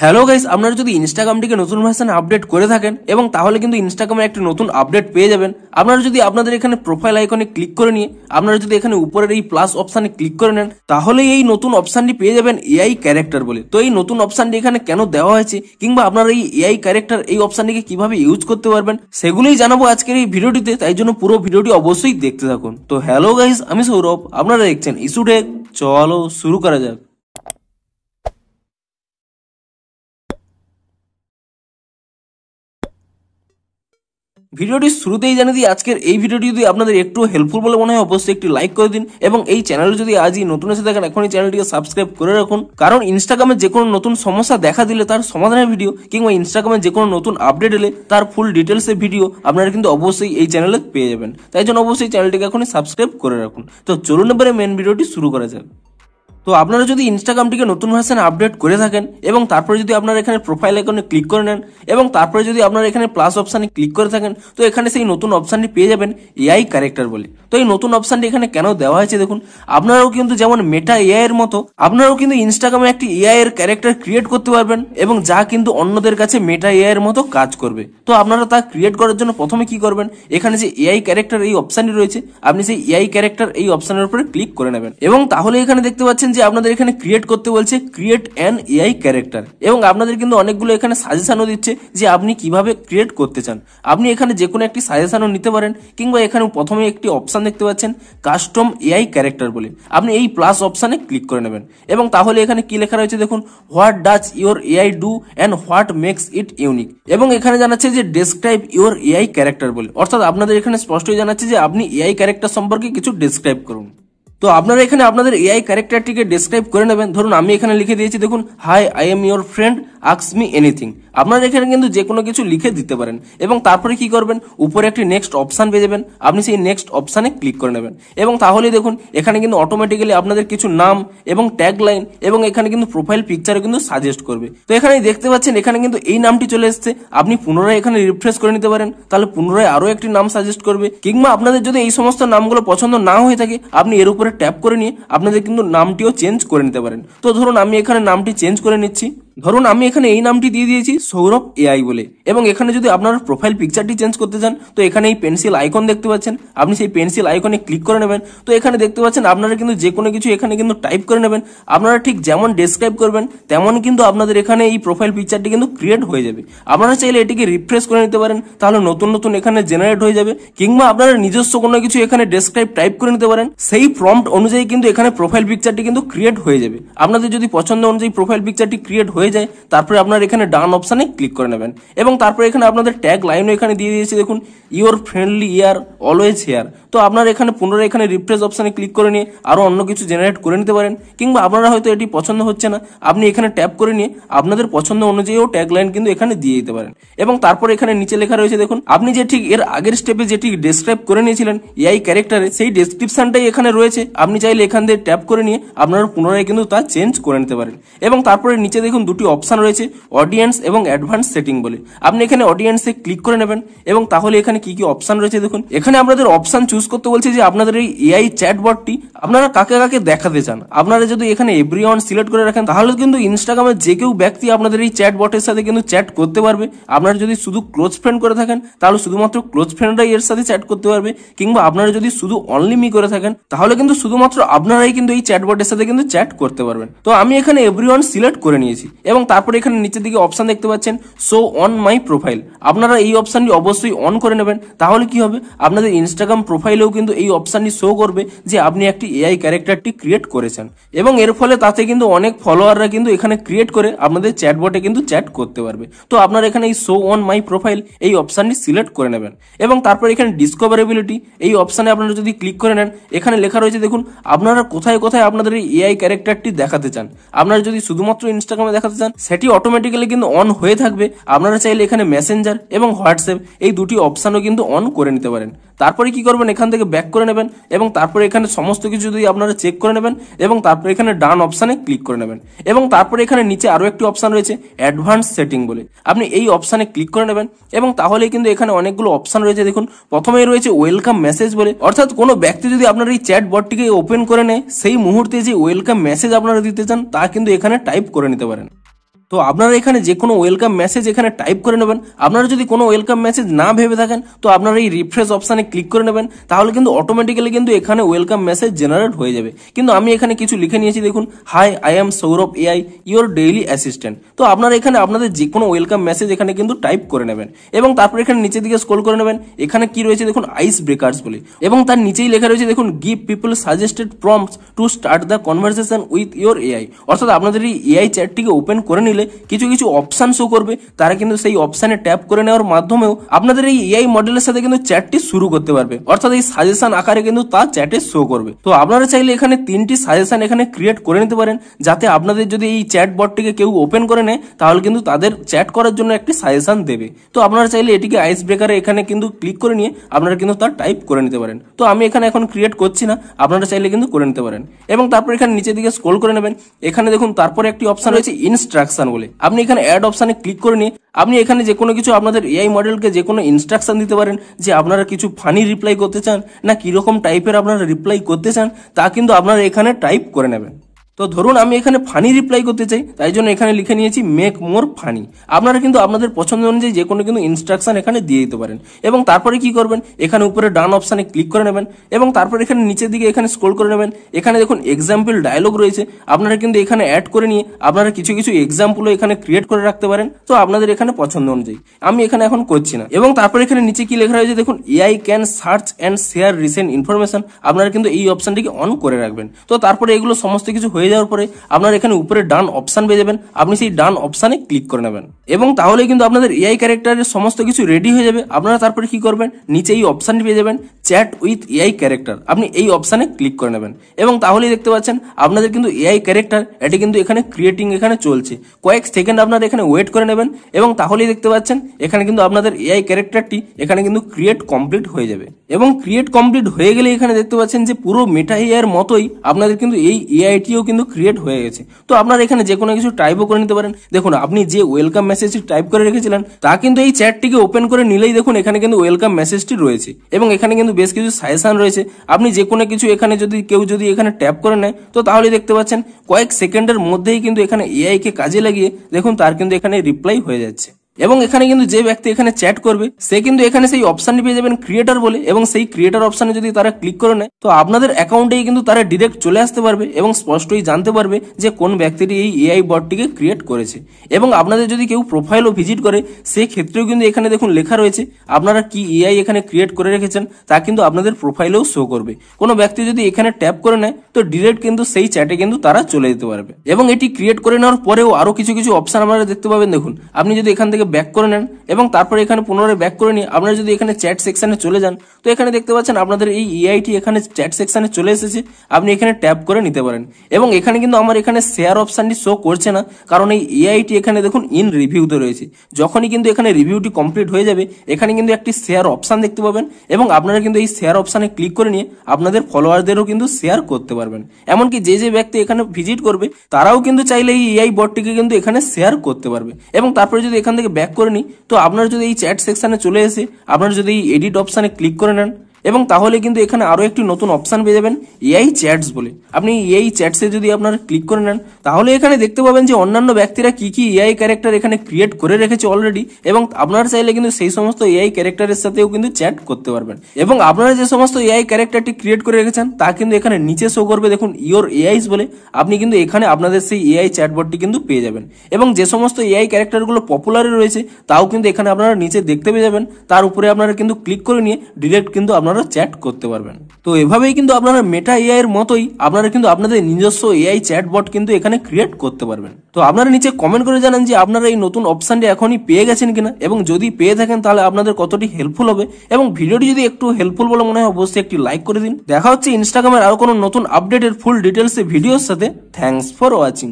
Hello guys, আপনারা যদি ইনস্টাগ্রামটিকে নতুন ভার্সনে আপডেট করে থাকেন এবং তাহলে কিন্তু ইনস্টাগ্রামে একটি নতুন আপডেট পেয়ে যাবেন। আপনারা যদি আপনাদের এখানে প্রোফাইল আইকনে ক্লিক করে নিয়ে আপনারা যদি এখানে উপরের এই প্লাস অপশানে ক্লিক করে নেন, তাহলে এই নতুন অপশানটি পেয়ে যাবেন এআই ক্যারেক্টার বলে। তো এই নতুন অপশানটি এখানে কেন দেওয়া হয়েছে কিংবা আপনারা এই এআই ক্যারেক্টার এই অপশানটিকে কিভাবে ইউজ করতে পারবেন সেগুলোই জানাবো আজকের এই ভিডিওটিতে, তাই জন্য পুরো ভিডিওটি অবশ্যই দেখতে থাকুন। তো হ্যালো গাইস, আমি সৌরভ, আপনারা দেখছেন ইস্যু টেক। চলো শুরু করা যাক। ভিডিওটির শুরুতেই জানিয়ে দিই, আজকের এই ভিডিওটি যদি আপনাদের একটু হেল্পফুল বলে মনে হয় অবশ্যই একটি লাইক করে দিন এবং এই চ্যানেল যদি আজই নতুন এসে থাকেন এখনই চ্যানেলটিকে সাবস্ক্রাইব করে রাখুন, কারণ ইনস্টাগ্রামে যে কোনো নতুন সমস্যা দেখা দিলে তার সমাধানের ভিডিও কিংবা ইনস্টাগ্রামে যে কোনো নতুন আপডেট এলে তার ফুল ডিটেলসের ভিডিও আপনারা কিন্তু অবশ্যই এই চ্যানেলে পেয়ে যাবেন। তাই জন্য অবশ্যই চ্যানেলটিকে এখনই সাবস্ক্রাইব করে রাখুন। তো চলুন এবারে মেন ভিডিওটি শুরু করা যাক। তো আপনারা যদি ইনস্টাগ্রামটিকে নতুন ভার্সনে আপডেট করে থাকেন এবং তারপরে যদি আপনারা এখানে প্রোফাইল আইকনে ক্লিক করে নেন এবং তারপরে যদি আপনারা এখানে প্লাস অপশানে ক্লিক করে থাকেন, তো এখানে সেই নতুন অপশানটি পেয়ে যাবেন এআই ক্যারেক্টার বলে। তো এই নতুন অপশানটি এখানে কেন দেওয়া হয়েছে দেখুন, আপনারাও কিন্তু যেমন মেটা এআই এর মতো আপনারাও কিন্তু ইনস্টাগ্রামে একটি এআই এর ক্যারেক্টার ক্রিয়েট করতে পারবেন এবং যা কিন্তু অন্যদের কাছে মেটা এআই এর মতো কাজ করবে। তো আপনারা তা ক্রিয়েট করার জন্য প্রথমে কি করবেন, এখানে যে এআই ক্যারেক্টার এই অপশানটি রয়েছে আপনি সেই এআই ক্যারেক্টার এই অপশানের উপরে ক্লিক করে নেবেন এবং তাহলে এখানে দেখতে পাচ্ছেন যে আপনাদের এখানে ক্রিয়েট করতে বলছে ক্রিয়েট অ্যান এআই ক্যারেক্টার এবং আপনাদের কিন্তু অনেকগুলো এখানে সাজেশনও দিচ্ছে যে আপনি কিভাবে ক্রিয়েট করতে চান। আপনি এখানে যে কোনো একটি সাজেশনও নিতে পারেন কিংবা এখানে প্রথমে একটি অপশন দেখতে পাচ্ছেন কাস্টম এআই ক্যারেক্টার বলে, আপনি এই প্লাস অপশানে ক্লিক করে নেবেন এবং তাহলে এখানে কি লেখা রয়েছে দেখুন, what does your AI do and what makes it unique, এবং এখানে জানাচ্ছে যে ডেসক্রাইব ইউর এআই ক্যারেক্টার বলে, অর্থাৎ আপনাদের এখানে স্পষ্টই জানাচ্ছে যে আপনি এআই ক্যারেক্টার সম্পর্কে কিছু ডেসক্রাইব করুন। তো আপনারা এখানে আপনাদের এআই ক্যারেক্টারটিকে ডেসক্রাইব করে নেবেন। ধরুন আমি এখানে লিখে দিয়েছি দেখুন, hi I am your friend ask me anything. আপনারা এখানে কিন্তু যে কোনো কিছু লিখে দিতে পারেন এবং তারপরে কি করবেন, উপরে একটি নেক্সট অপশান পেয়ে যাবেন, আপনি সেই নেক্সট অপশানে ক্লিক করে নেবেন এবং তাহলে দেখুন এখানে কিন্তু অটোমেটিক্যালি আপনাদের কিছু নাম এবং ট্যাগ লাইন এবং এখানে কিন্তু প্রোফাইল পিকচারও কিন্তু সাজেস্ট করবে। তো এখানে দেখতে পাচ্ছেন এখানে কিন্তু এই নামটি চলে এসেছে, আপনি পুনরায় এখানে রিফ্রেশ করে নিতে পারেন, তাহলে পুনরায় আরো একটি নাম সাজেস্ট করবে, কিংবা আপনাদের যদি এই সমস্ত নামগুলো পছন্দ না হয়ে থাকে আপনি এর উপরে ট্যাপ করে নিয়ে আপনাদের কিন্তু নামটিও চেঞ্জ করে নিতে পারেন। তো ধরুন আমি এখানে নামটি চেঞ্জ করে নিচ্ছি, ধরুন আমি এখানে এই নামটি দিয়ে দিয়েছি সৌরভ এআই বলে, এবং এখানে যদি আপনারা প্রোফাইল পিকচারটি চেঞ্জ করতে চান তো এখানে এই পেন্সিল আইকন দেখতে পাচ্ছেন, আপনি সেই পেন্সিল আইকনে ক্লিক করে নেবেন। তো এখানে দেখতে পাচ্ছেন আপনারা কিন্তু যে কোনো কিছু এখানে কিন্তু টাইপ করে নেবেন, আপনারা ঠিক যেমন ডেসক্রাইব করবেন তেমন কিন্তু আপনাদের এখানে এই প্রোফাইল পিকচারটি কিন্তু ক্রিয়েট হয়ে যাবে। আপনারা চাইলে এটিকে রিফ্রেশ করে নিতে পারেন, তাহলে নতুন নতুন এখানে জেনারেট হয়ে যাবে, কিংবা আপনারা নিজস্ব কোনো কিছু এখানে ডেসক্রাইব টাইপ করে নিতে পারেন, সেই প্রম্পট অনুযায়ী কিন্তু এখানে প্রোফাইল পিকচারটি কিন্তু ক্রিয়েট হয়ে যাবে। আপনাদের যদি পছন্দ অনুযায়ী প্রোফাইল পিকচারটি ক্রিয়েট হয়ে যায় তারপরে আপনারা এখানে ডান অপশানে ক্লিক করে নেবেন এবং তারপরে এখানে আপনাদের ট্যাগ লাইনও এখানে দিয়ে দিয়েছে দেখুন, your friendly ear always here. তো আপনারা এখানে পুনরায় এখানে রিফ্রেশ অপশানে ক্লিক করে নিয়ে আরো অন্য কিছু জেনারেট করে নিতে পারেন, কিংবা আপনারা হয়তো এটি পছন্দ হচ্ছে না আপনি এখানে ট্যাপ করে নিয়ে আপনাদের পছন্দ অনুযায়ীও ট্যাগ লাইন কিন্তু এখানে দিয়ে দিতে পারেন। এবং তারপরে এখানে নিচে লেখা রয়েছে দেখুন, আপনি যে ঠিক এর আগের স্টেপে যেটি ডেসক্রাইব করে নিয়েছিলেন এআই ক্যারেক্টারে সেই ডেসক্রিপশনটাই এখানে রয়েছে, আপনি চাইলে এখান দিয়ে ট্যাপ করে নিয়ে আপনারা পুনরায় কিন্তু তা চেঞ্জ করে নিতে পারেন। এবং তারপরে নিচে দেখুন দুটি অপশন রয়েছে, অডিয়েন্স এবং অ্যাডভান্স সেটিং বলে, আপনি এখানে অডিয়েন্সে ক্লিক করে নেবেন এবং তাহলে এখানে কি কি অপশন রয়েছে দেখুন, এখানে আপনাদের অপশন চুজ করতে বলছে যে আপনাদের এই এআই চ্যাটবটটি আপনারা কাকে কাকে দেখাতে চান। আপনারা যদি এখানে এভরিওয়ান সিলেক্ট করে রাখেন তাহলে কিন্তু ইনস্টাগ্রামে যে কেউ ব্যক্তি আপনাদের এই চ্যাটবটের সাথে কিন্তু চ্যাট করতে পারবে। আপনারা যদি শুধু ক্লোজ ফ্রেন্ড করে থাকেন তাহলে শুধুমাত্র ক্লোজ ফ্রেন্ডরাই এর সাথে চ্যাট করতে পারবে, কিংবা আপনারা যদি শুধু অনলি মি করে থাকেন তাহলে কিন্তু শুধুমাত্র আপনারাই কিন্তু এই চ্যাটবটের সাথে কিন্তু চ্যাট করতে পারবেন। তো আমি এখানে এভরিওয়ান সিলেক্ট করে নিয়েছি এবং তারপরে এখানে নিচের দিকে অপশন দেখতে পাচ্ছেন শো অন মাই প্রোফাইল, আপনারা এই অপশনটি অবশ্যই অন করে নেবেন। তাহলে কি হবে, আপনাদের ইনস্টাগ্রাম প্রোফাইলেও কিন্তু এই অপশনটি শো করবে যে আপনি একটি এআই ক্যারেক্টারটি ক্রিয়েট করেছেন, এবং এর ফলে তাতে কিন্তু অনেক ফলোয়াররা কিন্তু এখানে ক্রিয়েট করে আপনাদের চ্যাটবটে কিন্তু চ্যাট করতে পারবে। তো আপনারা এখানে এই শো অন মাই প্রোফাইল এই অপশনটি সিলেক্ট করে নেবেন এবং তারপর এখানে ডিসকভারেবিলিটি এই অপশনে আপনারা যদি ক্লিক করে নেন, এখানে লেখা রয়েছে দেখুন আপনারা কোথায় কোথায় আপনাদের এই এআই ক্যারেক্টারটি দেখাতে চান। আপনারা যদি শুধুমাত্র ইনস্টাগ্রামে দেখাতে চান সেটি অটোমেটিক্যালি কিন্তু অন হয়ে থাকবে। আপনারা চাইলে এখানে মেসেঞ্জার এবং হোয়াটসঅ্যাপ এই দুটি অপশনও কিন্তু অন করে নিতে পারেন। তারপরে কি করবেন, এখান থেকে ব্যাক করে নেবেন এবং তারপরে এখানে সমস্ত কিছু যদি আপনারা চেক করে নেবেন এবং তারপরে এখানে ডান অপশানে ক্লিক করে নেবেন এবং তারপরে এখানে নিচে আরো একটি অপশন রয়েছে অ্যাডভান্স সেটিং বলে, আপনি এই অপশানে ক্লিক করে নেবেন এবং তাহলে কিন্তু এখানে অনেকগুলো অপশন রয়েছে দেখুন। প্রথমেই রয়েছে ওয়েলকাম মেসেজ বলে, অর্থাৎ কোনো ব্যক্তি যদি আপনার এই চ্যাট বটটিকে ওপেন করে নেয় সেই মুহূর্তে যে ওয়েলকাম মেসেজ আপনারা দিতে চান তা কিন্তু এখানে টাইপ করে নিতে পারেন। তো আপনারা এখানে যে কোনো ওয়েলকাম মেসেজ এখানে টাইপ করে নেবেন। আপনারা যদি কোনো ওয়েলকাম মেসেজ না ভেবে থাকেন তো আপনারা এই রিফ্রেশ অপশানে ক্লিক করে নেবেন, তাহলে কিন্তু অটোমেটিক্যালি কিন্তু এখানে ওয়েলকাম মেসেজ জেনারেট হয়ে যাবে। কিন্তু আমি এখানে কিছু লিখে নিয়েছি, দেখুন, hi I am Sourav AI your daily assistant. তো আপনারা এখানে আপনাদের যে কোনো ওয়েলকাম মেসেজ এখানে কিন্তু টাইপ করে নেবেন এবং তারপর এখানে নিচের দিকে স্ক্রল করে নেবেন। এখানে কি রয়েছে দেখুন, আইস ব্রেকার্স বলে, এবং তার নিচেই লেখা রয়েছে দেখুন, give people suggested prompts to start the conversation with your AI. অর্থাৎ আপনাদের এই এআই চ্যাটটিকে ওপেন করে নিলে কিছু কিছু অপশন শো করবে, তারা কিন্তু সেই অপশনে ট্যাপ করে নেওয়ার মাধ্যমেও আপনাদের এই এআই মডেলের সাথে কিন্তু চ্যাটটি শুরু করতে পারবে। অর্থাৎ এই সাজেশন আকারে কিন্তু তা চ্যাটে শো করবে। তো আপনারা চাইলে এখানে 3টি সাজেশন এখানে ক্রিয়েট করে নিতে পারেন, যাতে আপনাদের যদি এই চ্যাট বটটিকে কেউ ওপেন করে নেয় তাহলে কিন্তু তাদের চ্যাট করার জন্য একটি সাজেশন দেবে। তো আপনারা চাইলে এটিকে আইস ব্রেকারে এখানে কিন্তু ক্লিক করে নিয়ে আপনারা কিন্তু তার টাইপ করে নিতে পারেন। তো আমি এখানে এখন ক্রিয়েট করছি না, আপনারা চাইলে কিন্তু করে নিতে পারেন। এবং তারপর এখানে নিচের দিকে স্ক্রল করে নেবেন। এখানে দেখুন তারপরে একটি অপশন রয়েছে ইনস্ট্রাকশন বলে, আপনি এখানে অ্যাড অপশনে ক্লিক করে নিয়ে আপনি এখানে যে কোনো কিছু আপনাদের এআই মডেলকে যে কোনো ইনস্ট্রাকশন দিতে পারেন, যে আপনারা কিছু ফানি রিপ্লাই করতে চান না কিরকম টাইপের আপনারা রিপ্লাই করতে চান, তা কিন্তু আপনারা এখানে টাইপ করে নেবেন। তো ধরুন আমি এখানে ফানি রিপ্লাই করতে চাই, তাই জন্য এখানে লিখে নিয়েছি মেক মোর ফানি। আপনারা কিন্তু আপনাদের পছন্দ অনুযায়ী যে কোনো কিন্তু ইনস্ট্রাকশন এখানে দিয়ে দিতে পারেন। এবং তারপরে কি করবেন, এখানে উপরে ডান অপশানে ক্লিক করে নেবেন এবং তারপর এখানে নিচের দিকে এখানে স্ক্রল করে নেবেন। এখানে দেখুন এক্সাম্পল ডায়লগ রয়েছে, আপনারা কিন্তু এখানে অ্যাড করে নিয়ে আপনারা কিছু কিছু এক্সাম্পলও এখানে ক্রিয়েট করে রাখতে পারেন। তো আপনাদের এখানে পছন্দ অনুযায়ী, আমি এখানে এখন করছি না। এবং তারপর এখানে নিচে কি লেখা রয়েছে দেখুন, AI can search and share recent information. আপনারা কিন্তু এই অপশনটিকে অন করে রাখবেন। তো তারপরে এগুলো সমস্ত কিছু হয়ে যাওয়ার পরে আপনারা এখানে উপরে ডান অপশন পেয়ে যাবেন, আপনি সেই ডান অপশনে ক্লিক করে নেবেন এবং তাহলে কিন্তু আপনাদের এআই ক্যারেক্টারের সমস্ত কিছু রেডি হয়ে যাবে। আপনারা তারপরে কি করবেন, নিচে এই অপশনটি পেয়ে যাবেন চ্যাট উইথ এআই ক্যারেক্টার, আপনি এই অপশনে ক্লিক করে নেবেন এবং তাহলেই দেখতে পাচ্ছেন আপনাদের কিন্তু এআই ক্যারেক্টার এটি কিন্তু এখানে ক্রিয়েটিং এখানে চলছে। কয়েক সেকেন্ড আপনারা এখানে ওয়েট করে নেবেন এবং তাহলেই দেখতে পাচ্ছেন এখানে কিন্তু আপনাদের এআই ক্যারেক্টারটি এখানে কিন্তু ক্রিয়েট কমপ্লিট হয়ে যাবে। এবং ক্রিয়েট কমপ্লিট হয়ে গেলে এখানে দেখতে পাচ্ছেন যে পুরো মেটা এআই এর মতোই আপনাদের কিন্তু এই এআইটিও কিন্তু ক্রিয়েট হয়ে গেছে। তো আপনারা এখানে যে কোনো কিছু টাইপও করে নিতে পারেন। দেখুন আপনি যে ওয়েলকাম মেসেজটি টাইপ করে রেখেছিলেন তা কিন্তু এই চ্যাটটিকে ওপেন করে নিলেই দেখুন এখানে কিন্তু ওয়েলকাম মেসেজটি রয়েছে এবং এখানে কিন্তু বেশ কিছু সাজেশন রয়েছে। আপনি যে কোনো কিছু এখানে কেউ যদি এখানে ট্যাপ করে নেয় তো তাহলে দেখতে পাচ্ছেন কয়েক সেকেন্ডের মধ্যেই কিন্তু এখানে এআই কে কাজে লাগিয়ে দেখুন তার কিন্তু এখানে রিপ্লাই হয়ে যাচ্ছে। এবং এখানে কিন্তু যে ব্যক্তি এখানে চ্যাট করবে সে কিন্তু এখানে সেই অপশনটি পেয়ে যাবেন ক্রিয়েটার বলে, এবং সেই ক্রিয়েটার অপশনে যদি তারা ক্লিক করে নেয় তো আপনাদের অ্যাকাউন্টেই কিন্তু তারা ডিরেক্ট চলে আসতে পারবে এবং স্পষ্টই জানতে পারবে যে কোন ব্যক্তিটি এই এআই বটটিকে ক্রিয়েট করেছে। এবং আপনাদের যদি কেউ প্রোফাইলও ভিজিট করে সেই ক্ষেত্রেও কিন্তু এখানে দেখুন লেখা রয়েছে আপনারা কি এআই এখানে ক্রিয়েট করে রেখেছেন তা কিন্তু আপনাদের প্রোফাইলেও শো করবে। কোনো ব্যক্তি যদি এখানে ট্যাপ করে নেয় তো ডিরেক্ট কিন্তু সেই চ্যাটে কিন্তু তারা চলে যেতে পারবে। এবং এটি ক্রিয়েট করে নেওয়ার পরেও আরো কিছু কিছু অপশন আপনারা দেখতে পাবেন। দেখুন আপনি যদি এখান থেকে ব্যাক করে নেন এবং তারপরে এখানে পুনরায় ব্যাক করে নিয়ে আপনারা যদি এখানে চ্যাট সেকশনে চলে যান তো এখানে দেখতে পাচ্ছেন আপনাদের এই এআইটি এখানে চ্যাট সেকশনে চলে এসেছে, আপনি এখানে ট্যাপ করে নিতে পারেন। এবং এখানে কিন্তু আমার এখানে শেয়ার অপশনটি শো করছে না, কারণ এই এআইটি এখানে দেখুন ইন রিভিউতে রয়েছে। যখনই কিন্তু এখানে রিভিউটি কমপ্লিট হয়ে যাবে এখানে কিন্তু একটি শেয়ার অপশন দেখতে পাবেন এবং আপনারা কিন্তু এই শেয়ার অপশনে ক্লিক করে নিয়ে আপনাদের ফলোয়ারদেরও কিন্তু শেয়ার করতে পারবেন। এমনকি যে যে ব্যক্তি এখানে ভিজিট করবে তারাও কিন্তু চাইলে এই এআই বটটিকে কিন্তু এখানে শেয়ার করতে পারবে। এবং তারপরে যদি এখান থেকে ব্যাক করে নিই তো আপনারা যদি এই চ্যাট সেকশনে চলে এসে আপনারা যদি এই এডিট অপশনে ক্লিক করে নেন এবং তাহলে কিন্তু এখানে আরো একটি নতুন অপশন পেয়ে যাবেন এআই চ্যাটস বলে। আপনি এআই চ্যাটসে যদি আপনারা ক্লিক করে নেন তাহলে এখানে দেখতে পাবেন যে অন্যান্য ব্যক্তিরা কি কি এআই ক্যারেক্টার এখানে ক্রিয়েট করে রেখেছে অলরেডি, এবং আপনারা চাইলে কিন্তু সেই সমস্ত এআই ক্যারেক্টারের সাথেও কিন্তু চ্যাট করতে পারবেন। এবং আপনারা যে সমস্ত এআই ক্যারেক্টারটি ক্রিয়েট করে রেখেছেন তা কিন্তু এখানে নিচে শো করবে দেখুন ইওর এআইস বলে। আপনি কিন্তু এখানে আপনাদের সেই এআই চ্যাটবটটি কিন্তু পেয়ে যাবেন এবং যে সমস্ত এআই ক্যারেক্টারগুলো পপুলারে রয়েছে তাও কিন্তু এখানে আপনারা নিচে দেখতে পেয়ে যাবেন। তার উপরে আপনারা কিন্তু ক্লিক করে নিয়ে ডিরেক্ট কিন্তু আপনারা চ্যাট করতে পারবেন। তো এভাবেই কিন্তু আপনারা মেটা এআই এর মতোই আপনারা কিন্তু আপনাদের নিজস্ব এআই চ্যাটবট কিন্তু এখানে ক্রিয়েট করতে পারবেন। তো আপনারা নিচে কমেন্ট করে জানান যে আপনারা এই নতুন অপশনটি এখনই পেয়ে গেছেন কিনা, এবং যদি পেয়ে থাকেন তাহলে আপনাদের কতটি হেল্পফুল হবে। এবং ভিডিওটি যদি একটু হেল্পফুল বলে মনে হয় অবশ্যই একটি লাইক করে দিন। দেখা হচ্ছে ইনস্টাগ্রামের আরো কোনো নতুন আপডেটের ফুল ডিটেলস ভিডিওর সাথে। Thanks for watching.